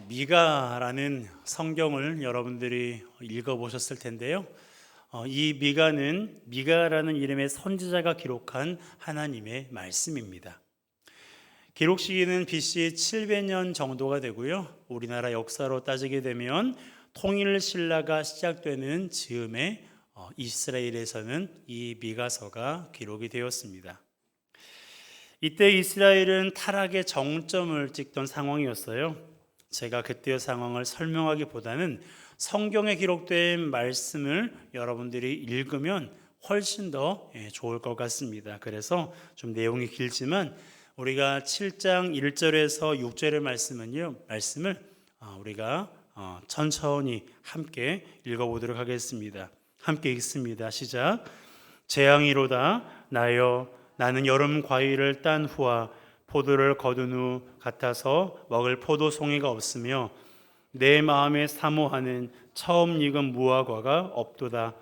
미가라는 성경을 여러분들이 읽어보셨을 텐데요. 이 미가라는 이름의 선지자가 기록한 하나님의 말씀입니다. 기록 시기는 BC 700년 정도가 되고요. 우리나라 역사로 따지게 되면 통일신라가 시작되는 즈음에 이스라엘에서는 이 미가서가 기록이 되었습니다. 이때 이스라엘은 타락의 정점을 찍던 상황이었어요. 제가 그때의 상황을 설명하기보다는 성경에 기록된 말씀을 여러분들이 읽으면 훨씬 더 좋을 것 같습니다. 그래서 좀 내용이 길지만 우리가 7장 1절에서 6절의 말씀을 우리가 천천히 함께 읽어보도록 하겠습니다. 함께 읽습니다. 시작. 재앙이로다 나여 나는 여름 과일을 딴 후와 포도를 거둔 후 같아서 먹을 포도송이가 없으며 내 마음에 사모하는 처음 익은 무화과가 없도다.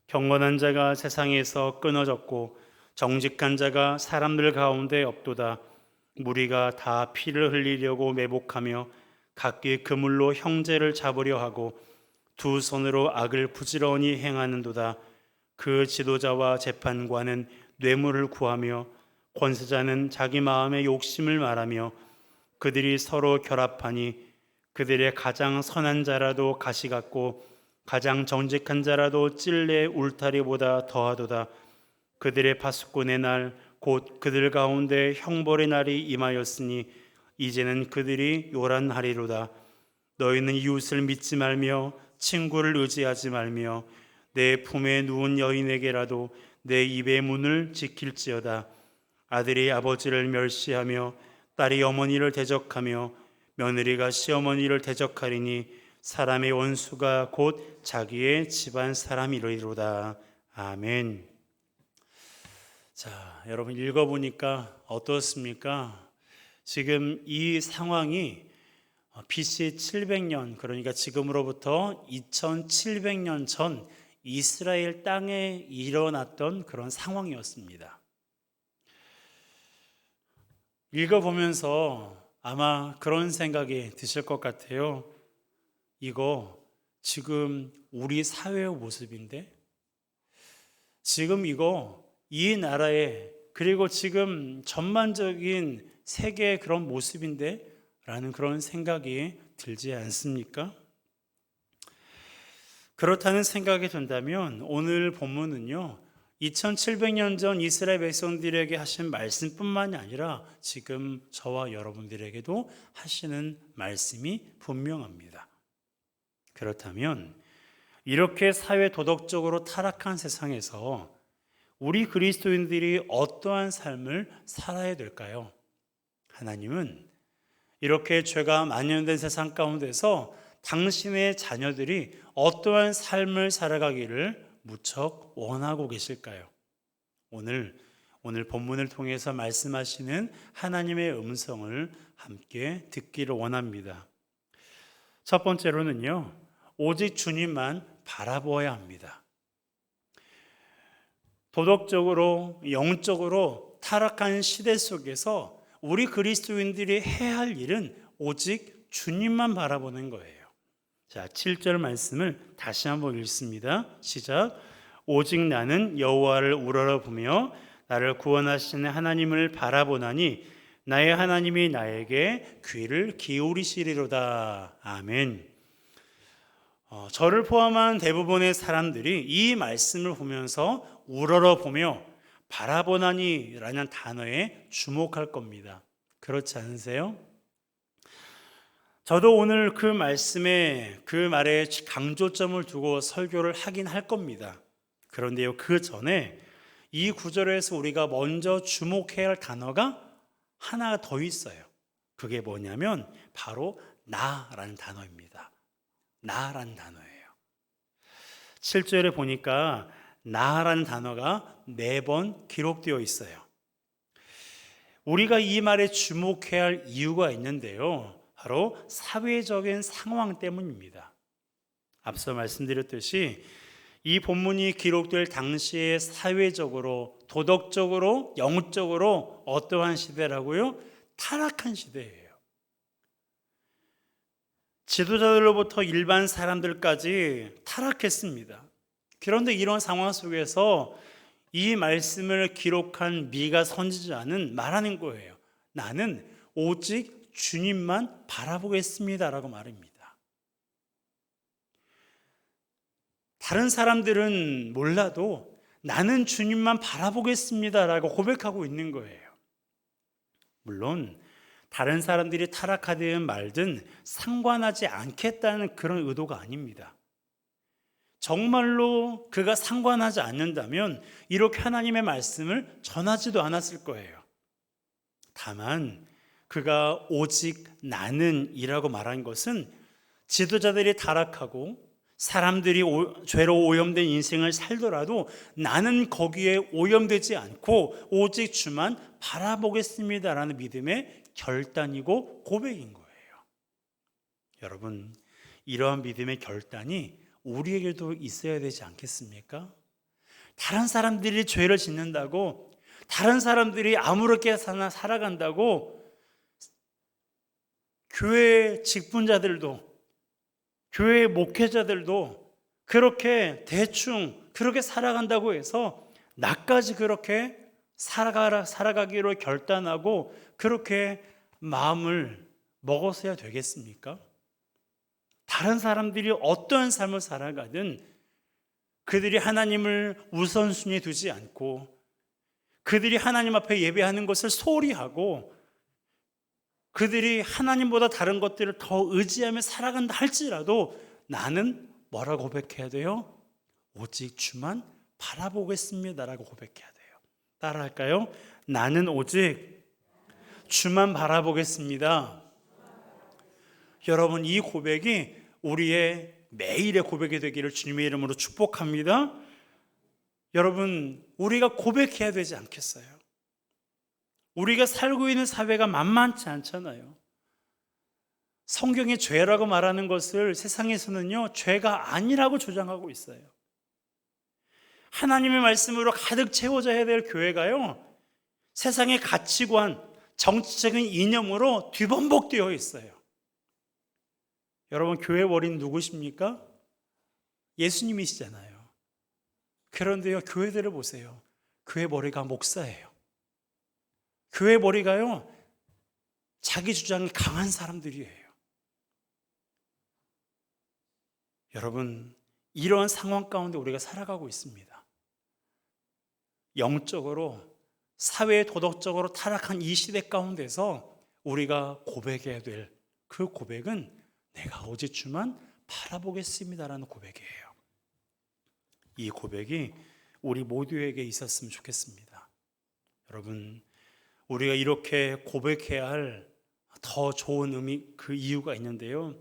경건한 자가 세상에서 끊어졌고 정직한 자가 사람들 가운데 없도다. 무리가 다 피를 흘리려고 매복하며 각기 그물로 형제를 잡으려 하고 두 손으로 악을 부지런히 행하는도다. 그 지도자와 재판관은 뇌물을 구하며 권세자는 자기 마음의 욕심을 말하며 그들이 서로 결합하니 그들의 가장 선한 자라도 가시 같고 가장 정직한 자라도 찔레 울타리보다 더하도다. 그들의 파수꾼의 날 곧 그들 가운데 형벌의 날이 임하였으니 이제는 그들이 요란하리로다. 너희는 이웃을 믿지 말며 친구를 의지하지 말며 내 품에 누운 여인에게라도 내 입의 문을 지킬지어다. 아들이 아버지를 멸시하며 딸이 어머니를 대적하며 며느리가 시어머니를 대적하리니 사람의 원수가 곧 자기의 집안 사람이로다. 아멘. 자, 여러분 읽어보니까 어떻습니까? 지금 이 상황이 BC 700년, 그러니까 지금으로부터 2700년 전 이스라엘 땅에 일어났던 그런 상황이었습니다. 읽어보면서 아마 그런 생각이 드실 것 같아요. 이거 지금 우리 사회의 모습인데? 지금 이거 이 나라의 그리고 지금 전반적인 세계의 그런 모습인데? 라는 그런 생각이 들지 않습니까? 그렇다는 생각이 든다면 오늘 본문은요, 2700년 전 이스라엘 백성들에게 하신 말씀뿐만이 아니라 지금 저와 여러분들에게도 하시는 말씀이 분명합니다. 그렇다면 이렇게 사회 도덕적으로 타락한 세상에서 우리 그리스도인들이 어떠한 삶을 살아야 될까요? 하나님은 이렇게 죄가 만연된 세상 가운데서 당신의 자녀들이 어떠한 삶을 살아가기를 무척 원하고 계실까요? 오늘 본문을 통해서 말씀하시는 하나님의 음성을 함께 듣기를 원합니다. 첫 번째로는요, 오직 주님만 바라보아야 합니다. 도덕적으로, 영적으로 타락한 시대 속에서 우리 그리스도인들이 해야 할 일은 오직 주님만 바라보는 거예요. 자, 7절 말씀을 다시 한번 읽습니다. 시작. 오직 나는 여호와를 우러러보며 나를 구원하시는 하나님을 바라보나니 나의 하나님이 나에게 귀를 기울이시리로다. 아멘. 저를 포함한 대부분의 사람들이 이 말씀을 보면서 우러러보며 바라보나니 라는 단어에 주목할 겁니다. 그렇지 않으세요? 저도 오늘 그 말에 강조점을 두고 설교를 하긴 할 겁니다. 그런데요, 그 전에 이 구절에서 우리가 먼저 주목해야 할 단어가 하나 더 있어요. 그게 뭐냐면 바로 나라는 단어입니다. 나라는 단어예요. 7절에 보니까 나라는 단어가 4번 기록되어 있어요. 우리가 이 말에 주목해야 할 이유가 있는데요, 바로 사회적인 상황 때문입니다. 앞서 말씀드렸듯이 이 본문이 기록될 당시에 사회적으로, 도덕적으로, 영적으로 어떠한 시대라고요? 타락한 시대예요. 지도자들로부터 일반 사람들까지 타락했습니다. 그런데 이런 상황 속에서 이 말씀을 기록한 미가 선지자는 말하는 거예요. 나는 오직 주님만 바라보겠습니다라고 말합니다. 다른 사람들은 몰라도 나는 주님만 바라보겠습니다라고 고백하고 있는 거예요. 물론 다른 사람들이 타락하든 말든 상관하지 않겠다는 그런 의도가 아닙니다. 정말로 그가 상관하지 않는다면 이렇게 하나님의 말씀을 전하지도 않았을 거예요. 다만 그가 오직 나는이라고 말한 것은 지도자들이 타락하고 사람들이 죄로 오염된 인생을 살더라도 나는 거기에 오염되지 않고 오직 주만 바라보겠습니다라는 믿음의 결단이고 고백인 거예요. 여러분, 이러한 믿음의 결단이 우리에게도 있어야 되지 않겠습니까? 다른 사람들이 죄를 짓는다고, 다른 사람들이 아무렇게 살아간다고 교회 직분자들도, 교회 목회자들도 그렇게 대충 그렇게 살아간다고 해서 나까지 그렇게 살아가기로 결단하고 그렇게 마음을 먹었어야 되겠습니까? 다른 사람들이 어떠한 삶을 살아가든 그들이 하나님을 우선순위에 두지 않고 그들이 하나님 앞에 예배하는 것을 소홀히 하고 그들이 하나님보다 다른 것들을 더 의지하며 살아간다 할지라도 나는 뭐라고 고백해야 돼요? 오직 주만 바라보겠습니다라고 고백해야 돼요. 따라할까요? 나는 오직 주만 바라보겠습니다. 여러분, 이 고백이 우리의 매일의 고백이 되기를 주님의 이름으로 축복합니다. 여러분, 우리가 고백해야 되지 않겠어요? 우리가 살고 있는 사회가 만만치 않잖아요. 성경의 죄라고 말하는 것을 세상에서는요, 죄가 아니라고 주장하고 있어요. 하나님의 말씀으로 가득 채워져야 될 교회가요, 세상의 가치관, 정치적인 이념으로 뒤범벅되어 있어요. 여러분, 교회 머리는 누구십니까? 예수님이시잖아요. 그런데요, 교회들을 보세요. 교회 머리가 목사예요. 교회 머리가요, 자기 주장이 강한 사람들이에요. 여러분, 이러한 상황 가운데 우리가 살아가고 있습니다. 영적으로, 사회 도덕적으로 타락한 이 시대 가운데서 우리가 고백해야 될 그 고백은 내가 오직 주만 바라보겠습니다라는 고백이에요. 이 고백이 우리 모두에게 있었으면 좋겠습니다. 여러분, 우리가 이렇게 고백해야 할 더 좋은 의미, 그 이유가 있는데요.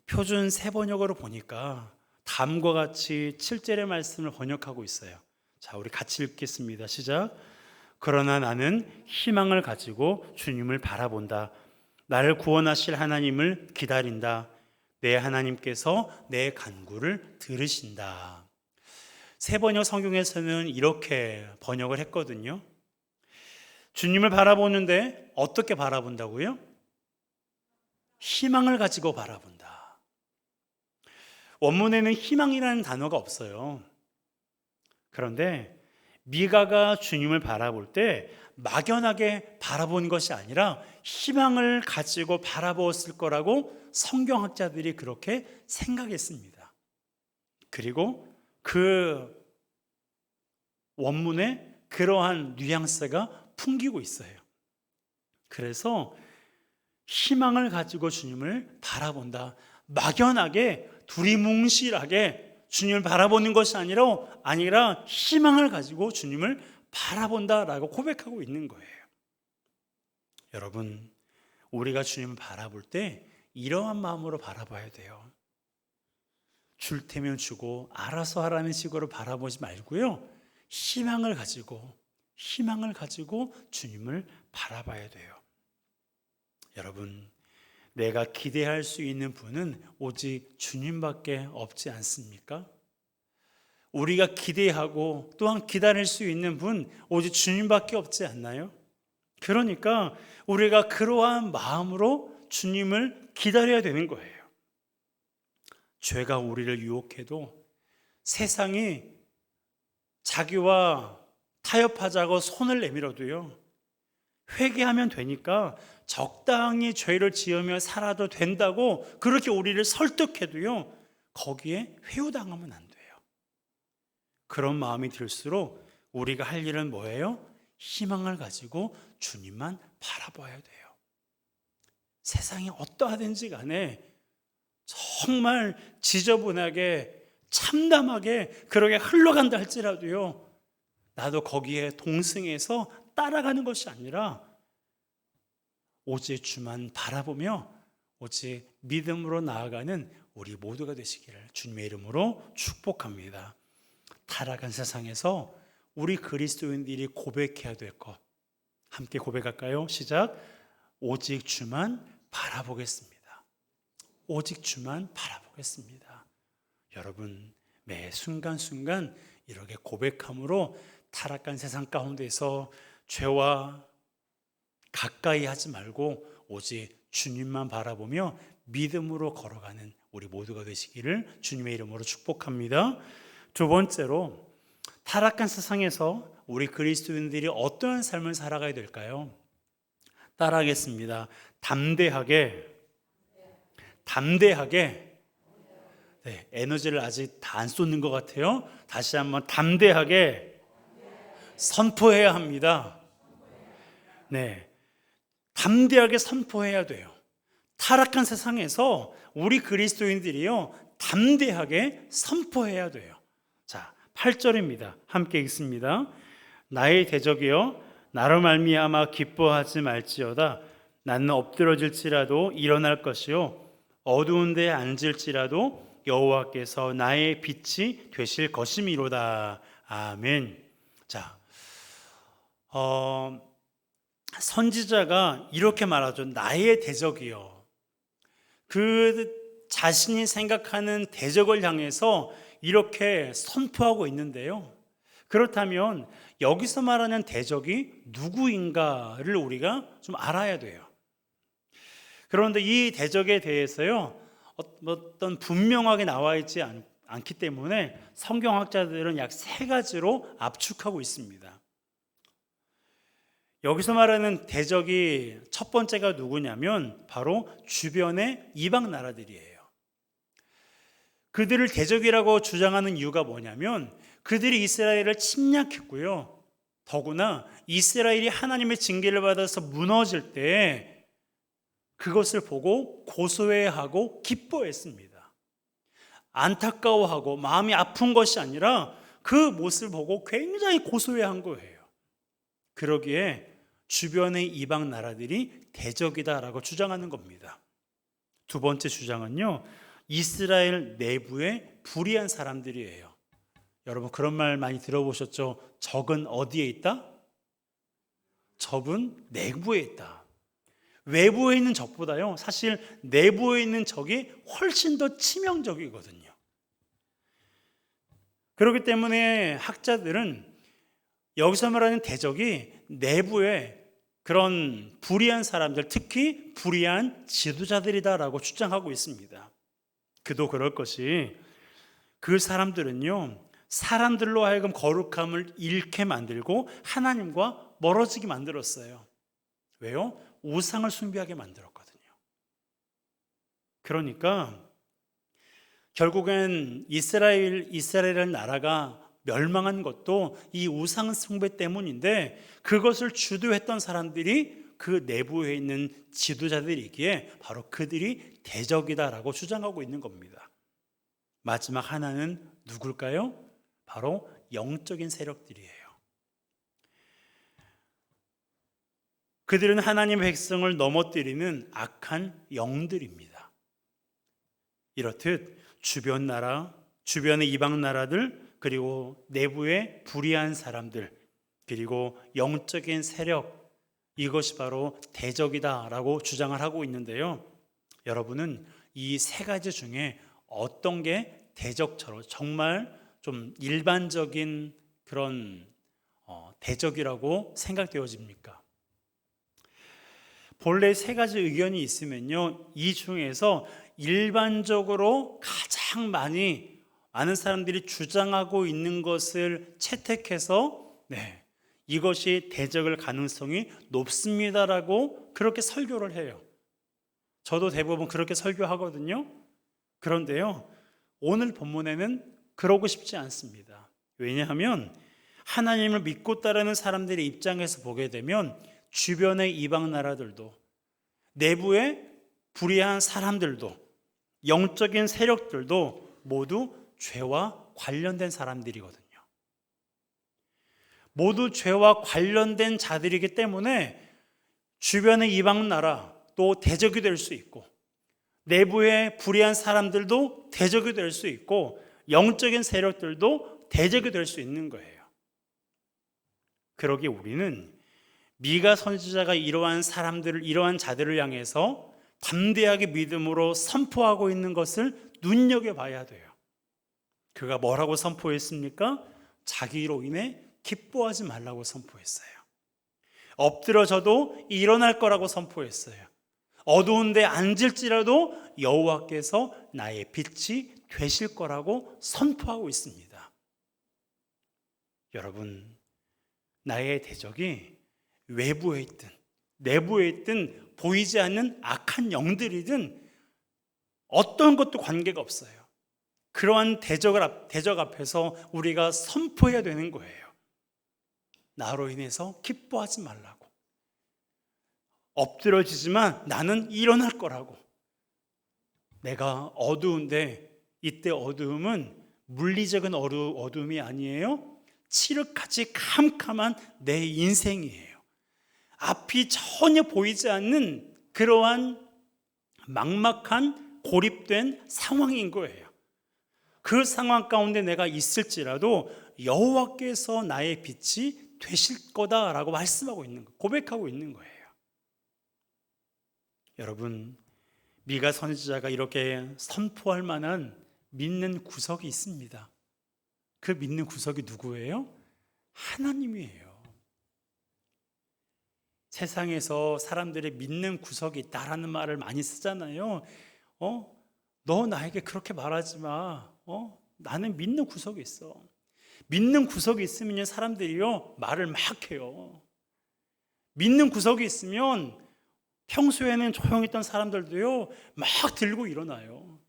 표준 세번역으로 보니까 다음과 같이 7절의 말씀을 번역하고 있어요. 자, 우리 같이 읽겠습니다. 시작. 그러나 나는 희망을 가지고 주님을 바라본다. 나를 구원하실 하나님을 기다린다. 내 하나님께서 내 간구를 들으신다. 세번역 성경에서는 이렇게 번역을 했거든요. 주님을 바라보는데 어떻게 바라본다고요? 희망을 가지고 바라본다. 원문에는 희망이라는 단어가 없어요. 그런데 미가가 주님을 바라볼 때 막연하게 바라본 것이 아니라 희망을 가지고 바라보았을 거라고 성경학자들이 그렇게 생각했습니다. 그리고 그 원문에 그러한 뉘앙스가 풍기고 있어요. 그래서 희망을 가지고 주님을 바라본다. 막연하게 두리뭉실하게 주님을 바라보는 것이 아니라 희망을 가지고 주님을 바라본다라고 고백하고 있는 거예요. 여러분, 우리가 주님을 바라볼 때 이러한 마음으로 바라봐야 돼요. 줄 테면 주고 알아서 하라는 식으로 바라보지 말고요, 희망을 가지고 주님을 바라봐야 돼요. 여러분, 내가 기대할 수 있는 분은 오직 주님밖에 없지 않습니까? 우리가 기대하고 또한 기다릴 수 있는 분 오직 주님밖에 없지 않나요? 그러니까 우리가 그러한 마음으로 주님을 기다려야 되는 거예요. 죄가 우리를 유혹해도 세상이 자기와 타협하자고 손을 내밀어도요, 회개하면 되니까 적당히 죄를 지으며 살아도 된다고 그렇게 우리를 설득해도요, 거기에 회유당하면 안 돼요. 그런 마음이 들수록 우리가 할 일은 뭐예요? 희망을 가지고 주님만 바라봐야 돼요. 세상이 어떠하든지 간에 정말 지저분하게 참담하게 그렇게 흘러간다 할지라도요, 나도 거기에 동승해서 따라가는 것이 아니라 오직 주만 바라보며 오직 믿음으로 나아가는 우리 모두가 되시기를 주님의 이름으로 축복합니다. 타락한 세상에서 우리 그리스도인들이 고백해야 될 것, 함께 고백할까요? 시작. 오직 주만 바라보겠습니다. 오직 주만 바라보겠습니다. 여러분, 매 순간순간 이렇게 고백함으로 타락한 세상 가운데서 죄와 가까이 하지 말고 오직 주님만 바라보며 믿음으로 걸어가는 우리 모두가 되시기를 주님의 이름으로 축복합니다. 두 번째로, 타락한 세상에서 우리 그리스도인들이 어떠한 삶을 살아가야 될까요? 따라하겠습니다. 담대하게. 네, 에너지를 아직 다 안 쏟는 것 같아요. 다시 한번 담대하게 선포해야 합니다. 네, 담대하게 선포해야 돼요. 타락한 세상에서 우리 그리스도인들이요, 담대하게 선포해야 돼요. 자, 8절입니다. 함께 읽습니다. 나의 대적이여 나로 말미암아 기뻐하지 말지어다. 나는 엎드러질지라도 일어날 것이요 어두운 데에 앉을지라도 여호와께서 나의 빛이 되실 것이미로다. 아멘. 자, 선지자가 이렇게 말하죠. 나의 대적이요. 그 자신이 생각하는 대적을 향해서 이렇게 선포하고 있는데요. 그렇다면 여기서 말하는 대적이 누구인가를 우리가 좀 알아야 돼요. 그런데 이 대적에 대해서요, 어떤 분명하게 나와 있지 않기 때문에 성경학자들은 약 3가지로 압축하고 있습니다. 여기서 말하는 대적이 첫 번째가 누구냐면 바로 주변의 이방 나라들이에요. 그들을 대적이라고 주장하는 이유가 뭐냐면 그들이 이스라엘을 침략했고요, 더구나 이스라엘이 하나님의 징계를 받아서 무너질 때 그것을 보고 고소해하고 기뻐했습니다. 안타까워하고 마음이 아픈 것이 아니라 그 모습을 보고 굉장히 고소해한 거예요. 그러기에 주변의 이방 나라들이 대적이다라고 주장하는 겁니다. 두 번째 주장은요, 이스라엘 내부에 불의한 사람들이에요. 여러분, 그런 말 많이 들어보셨죠? 적은 어디에 있다? 적은 내부에 있다. 외부에 있는 적보다요, 사실 내부에 있는 적이 훨씬 더 치명적이거든요. 그렇기 때문에 학자들은 여기서 말하는 대적이 내부에 그런 불의한 사람들, 특히 불의한 지도자들이다라고 주장하고 있습니다. 그도 그럴 것이, 그 사람들은요, 사람들로 하여금 거룩함을 잃게 만들고 하나님과 멀어지게 만들었어요. 왜요? 우상을 숭배하게 만들었거든요. 그러니까 결국엔 이스라엘이라는 나라가 멸망한 것도 이 우상 숭배 때문인데, 그것을 주도했던 사람들이 그 내부에 있는 지도자들이기에 바로 그들이 대적이다라고 주장하고 있는 겁니다. 마지막 하나는 누굴까요? 바로 영적인 세력들이에요. 그들은 하나님의 백성을 넘어뜨리는 악한 영들입니다. 이렇듯 주변 나라, 주변의 이방 나라들, 그리고 내부의 불의한 사람들, 그리고 영적인 세력, 이것이 바로 대적이다라고 주장을 하고 있는데요. 여러분은 이 3가지 중에 어떤 게 대적처럼 정말 좀 일반적인 그런 대적이라고 생각되어집니까? 본래 세 가지 의견이 있으면요, 이 중에서 일반적으로 가장 많이 많은 사람들이 주장하고 있는 것을 채택해서 이것이 대적일 가능성이 높습니다라고 그렇게 설교를 해요. 저도 대부분 그렇게 설교하거든요. 그런데요, 오늘 본문에는 그러고 싶지 않습니다. 왜냐하면 하나님을 믿고 따르는 사람들의 입장에서 보게 되면 주변의 이방 나라들도, 내부의 불의한 사람들도, 영적인 세력들도 모두 죄와 관련된 사람들이거든요. 모두 죄와 관련된 자들이기 때문에 주변의 이방 나라 또 대적이 될 수 있고, 내부의 불의한 사람들도 대적이 될 수 있고, 영적인 세력들도 대적이 될 수 있는 거예요. 그러기에 우리는 미가 선지자가 이러한 자들을 향해서 담대하게 믿음으로 선포하고 있는 것을 눈여겨봐야 돼요. 그가 뭐라고 선포했습니까? 자기로 인해 기뻐하지 말라고 선포했어요. 엎드려져도 일어날 거라고 선포했어요. 어두운데 앉을지라도 여호와께서 나의 빛이 되실 거라고 선포하고 있습니다. 여러분, 나의 대적이 외부에 있든 내부에 있든 보이지 않는 악한 영들이든 어떤 것도 관계가 없어요. 그러한 대적 앞에서 우리가 선포해야 되는 거예요. 나로 인해서 기뻐하지 말라고. 엎드려지지만 나는 일어날 거라고. 내가 어두운데 이때 어두움은 물리적인 어두움이 아니에요. 칠흑같이 캄캄한 내 인생이에요. 앞이 전혀 보이지 않는 그러한 막막한 고립된 상황인 거예요. 그 상황 가운데 내가 있을지라도 여호와께서 나의 빛이 되실 거다라고 말씀하고 있는 거예요. 고백하고 있는 거예요. 여러분, 미가 선지자가 이렇게 선포할 만한 믿는 구석이 있습니다. 그 믿는 구석이 누구예요? 하나님이에요. 세상에서 사람들이 믿는 구석이 있다라는 말을 많이 쓰잖아요. 너 나에게 그렇게 말하지 마. 나는 믿는 구석이 있어. 믿는 구석이 있으면 사람들이요 말을 막 해요. 믿는 구석이 있으면 평소에는 조용했던 사람들도요 막 들고 일어나요.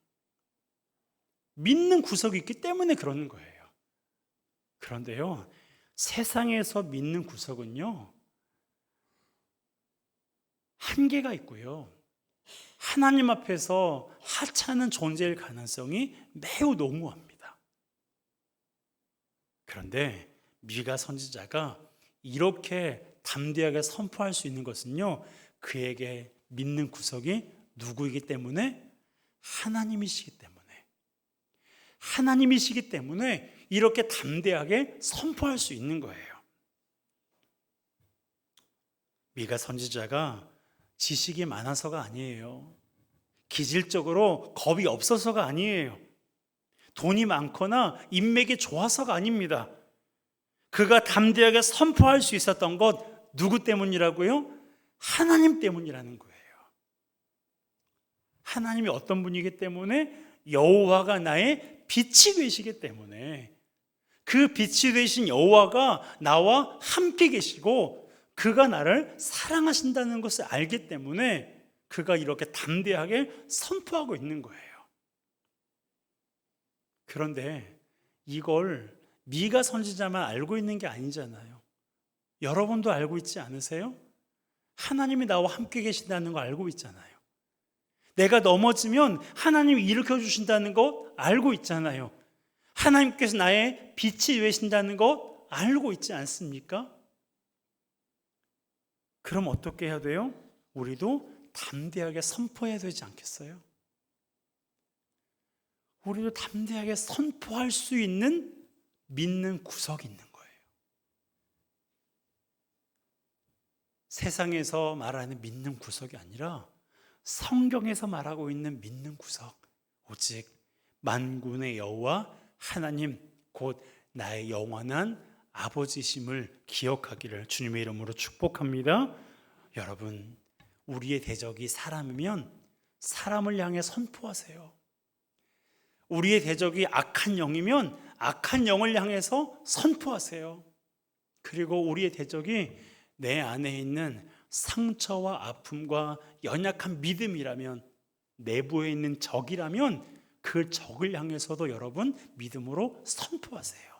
믿는 구석이 있기 때문에 그러는 거예요. 그런데요, 세상에서 믿는 구석은요 한계가 있고요, 하나님 앞에서 하찮은 존재일 가능성이 매우 농후합니다. 그런데 미가 선지자가 이렇게 담대하게 선포할 수 있는 것은요, 그에게 믿는 구석이 누구이기 때문에? 하나님이시기 때문에 이렇게 담대하게 선포할 수 있는 거예요. 미가 선지자가 지식이 많아서가 아니에요. 기질적으로 겁이 없어서가 아니에요. 돈이 많거나 인맥이 좋아서가 아닙니다. 그가 담대하게 선포할 수 있었던 것 누구 때문이라고요? 하나님 때문이라는 거예요. 하나님이 어떤 분이기 때문에? 여호와가 나의 빛이 되시기 때문에, 그 빛이 되신 여호와가 나와 함께 계시고 그가 나를 사랑하신다는 것을 알기 때문에 그가 이렇게 담대하게 선포하고 있는 거예요. 그런데 이걸 미가 선지자만 알고 있는 게 아니잖아요. 여러분도 알고 있지 않으세요? 하나님이 나와 함께 계신다는 거 알고 있잖아요. 내가 넘어지면 하나님이 일으켜 주신다는 거 알고 있잖아요. 하나님께서 나의 빛이 되신다는 거 알고 있지 않습니까? 그럼 어떻게 해야 돼요? 우리도 담대하게 선포해야 되지 않겠어요? 우리도 담대하게 선포할 수 있는 믿는 구석이 있는 거예요. 세상에서 말하는 믿는 구석이 아니라 성경에서 말하고 있는 믿는 구석, 오직 만군의 여호와 하나님 곧 나의 영원한 아버지심을 기억하기를 주님의 이름으로 축복합니다. 여러분, 우리의 대적이 사람이면 사람을 향해 선포하세요. 우리의 대적이 악한 영이면 악한 영을 향해서 선포하세요. 그리고 우리의 대적이 내 안에 있는 상처와 아픔과 연약한 믿음이라면, 내부에 있는 적이라면 그 적을 향해서도 여러분 믿음으로 선포하세요.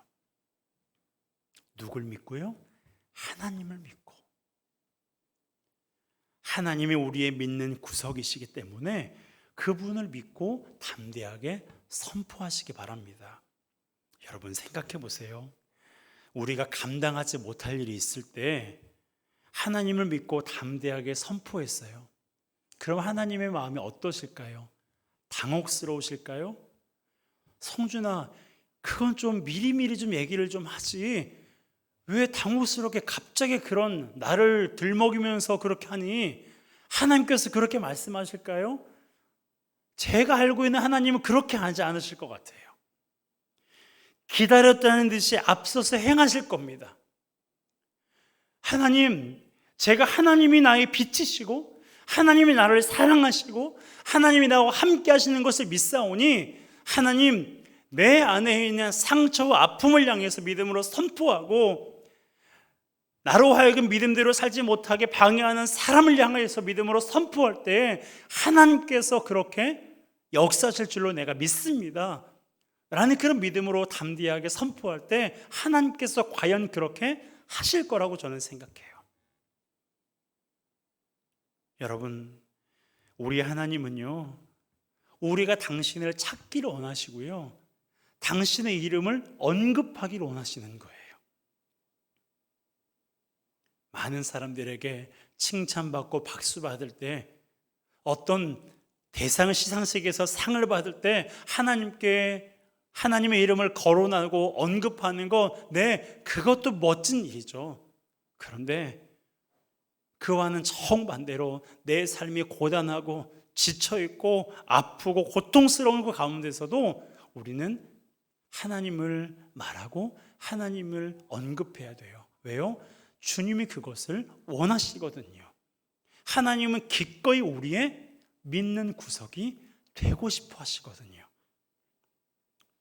누굴 믿고요? 하나님을 믿고. 하나님이 우리의 믿는 구석이시기 때문에 그분을 믿고 담대하게 선포하시기 바랍니다. 여러분 생각해 보세요. 우리가 감당하지 못할 일이 있을 때 하나님을 믿고 담대하게 선포했어요. 그럼 하나님의 마음이 어떠실까요? 당혹스러우실까요? 성준아, 그건 좀 미리미리 좀 얘기를 좀 하지, 왜 당혹스럽게 갑자기 그런 나를 들먹이면서 그렇게 하니? 하나님께서 그렇게 말씀하실까요? 제가 알고 있는 하나님은 그렇게 하지 않으실 것 같아요. 기다렸다는 듯이 앞서서 행하실 겁니다. 하나님, 제가 하나님이 나의 빛이시고 하나님이 나를 사랑하시고 하나님이 나와 함께 하시는 것을 믿사오니 하나님, 내 안에 있는 상처와 아픔을 향해서 믿음으로 선포하고 나로 하여금 믿음대로 살지 못하게 방해하는 사람을 향해서 믿음으로 선포할 때 하나님께서 그렇게 역사하실 줄로 내가 믿습니다 라는 그런 믿음으로 담대하게 선포할 때 하나님께서 과연 그렇게 하실 거라고 저는 생각해요. 여러분, 우리 하나님은요, 우리가 당신을 찾기를 원하시고요, 당신의 이름을 언급하기를 원하시는 거예요. 많은 사람들에게 칭찬받고 박수 받을 때, 어떤 대상 시상식에서 상을 받을 때 하나님의 이름을 거론하고 언급하는 거, 네, 그것도 멋진 일이죠. 그런데 그와는 정반대로 내 삶이 고단하고 지쳐있고 아프고 고통스러운 그 가운데서도 우리는 하나님을 말하고 하나님을 언급해야 돼요. 왜요? 주님이 그것을 원하시거든요. 하나님은 기꺼이 우리의 믿는 구석이 되고 싶어 하시거든요.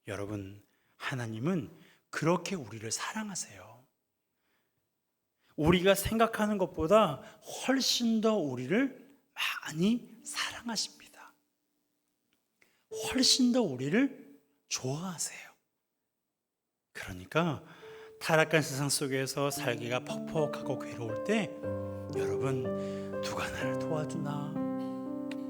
여러분, 하나님은 그렇게 우리를 사랑하세요. 우리가 생각하는 것보다 훨씬 더 우리를 많이 사랑하십니다. 훨씬 더 우리를 좋아하세요. 그러니까 타락한 세상 속에서 살기가 퍽퍽하고 괴로울 때 여러분, 누가 나를 도와주나,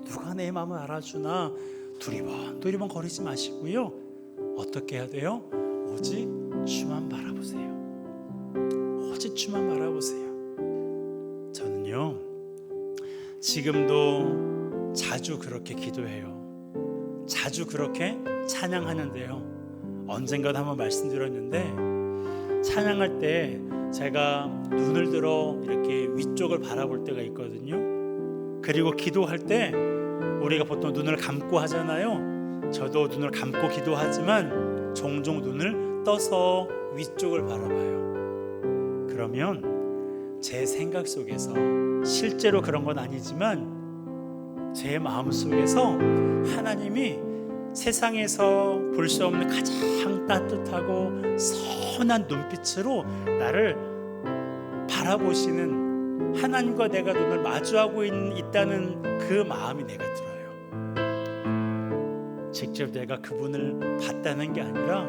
누가 내 마음을 알아주나 두리번 거리지 마시고요, 어떻게 해야 돼요? 오직 주만 바라보세요. 오직 주만 바라보세요. 저는요, 지금도 자주 그렇게 기도해요. 자주 그렇게 찬양하는데요, 언젠가도 한번 말씀드렸는데, 찬양할 때 제가 눈을 들어 이렇게 위쪽을 바라볼 때가 있거든요. 그리고 기도할 때 우리가 보통 눈을 감고 하잖아요. 저도 눈을 감고 기도하지만 종종 눈을 떠서 위쪽을 바라봐요. 그러면 제 생각 속에서, 실제로 그런 건 아니지만 제 마음 속에서 하나님이 세상에서 볼 수 없는 가장 따뜻하고 선한 눈빛으로 나를 바라보시는, 하나님과 내가 눈을 마주하고 있다는 그 마음이 내가 들어요. 직접 내가 그분을 봤다는 게 아니라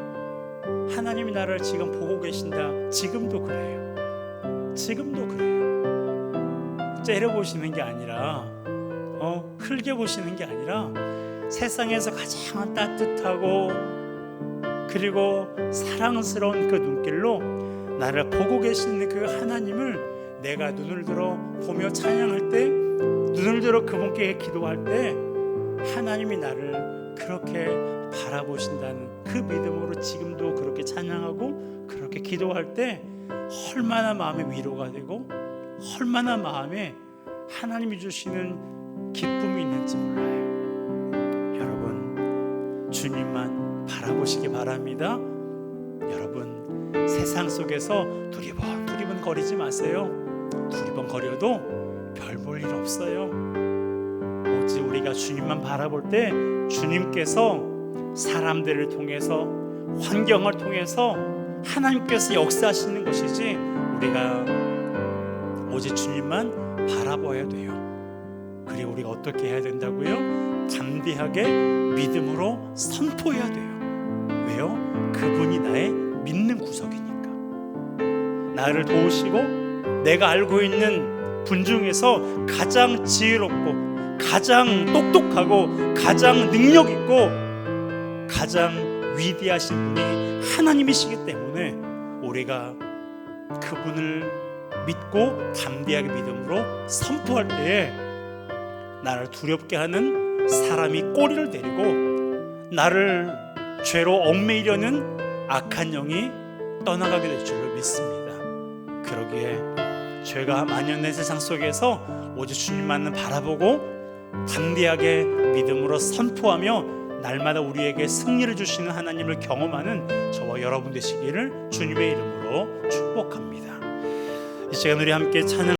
하나님이 나를 지금 보고 계신다. 지금도 그래요. 지금도 그래요. 째려보시는 게 아니라 흘겨보시는 게 아니라 세상에서 가장 따뜻하고 그리고 사랑스러운 그 눈길로 나를 보고 계시는 그 하나님을 내가 눈을 들어 보며 찬양할 때, 눈을 들어 그분께 기도할 때 하나님이 나를 그렇게 바라보신다는 그 믿음으로 지금도 그렇게 찬양하고 그렇게 기도할 때 얼마나 마음에 위로가 되고 얼마나 마음에 하나님이 주시는 기쁨이 있는지 몰라요. 여러분, 주님만 바라보시기 바랍니다. 여러분, 세상 속에서 두리번 거리지 마세요. 두리번 거려도 별 바라볼 일 없어요. 오직 우리가 주님만 바라볼 때 주님께서 사람들을 통해서, 환경을 통해서 하나님께서 역사하시는 것이지, 우리가 오직 주님만 바라봐야 돼요. 그리고 우리가 어떻게 해야 된다고요? 담대하게 믿음으로 선포해야 돼요. 왜요? 그분이 나의 믿는 구석이니까. 나를 도우시고 내가 알고 있는 분 중에서 가장 지혜롭고 가장 똑똑하고 가장 능력 있고 가장 위대하신 분이 하나님이시기 때문에 우리가 그분을 믿고 담대하게 믿음으로 선포할 때에 나를 두렵게 하는 사람이 꼬리를 내리고 나를 죄로 얽매이려는 악한 영이 떠나가게 될 줄로 믿습니다. 그러기에 죄가 만연된 세상 속에서 오직 주님만을 바라보고 담대하게 믿음으로 선포하며 날마다 우리에게 승리를 주시는 하나님을 경험하는 저와 여러분 되시기를 주님의 이름으로 축복합니다. 이 시간 우리 함께 찬양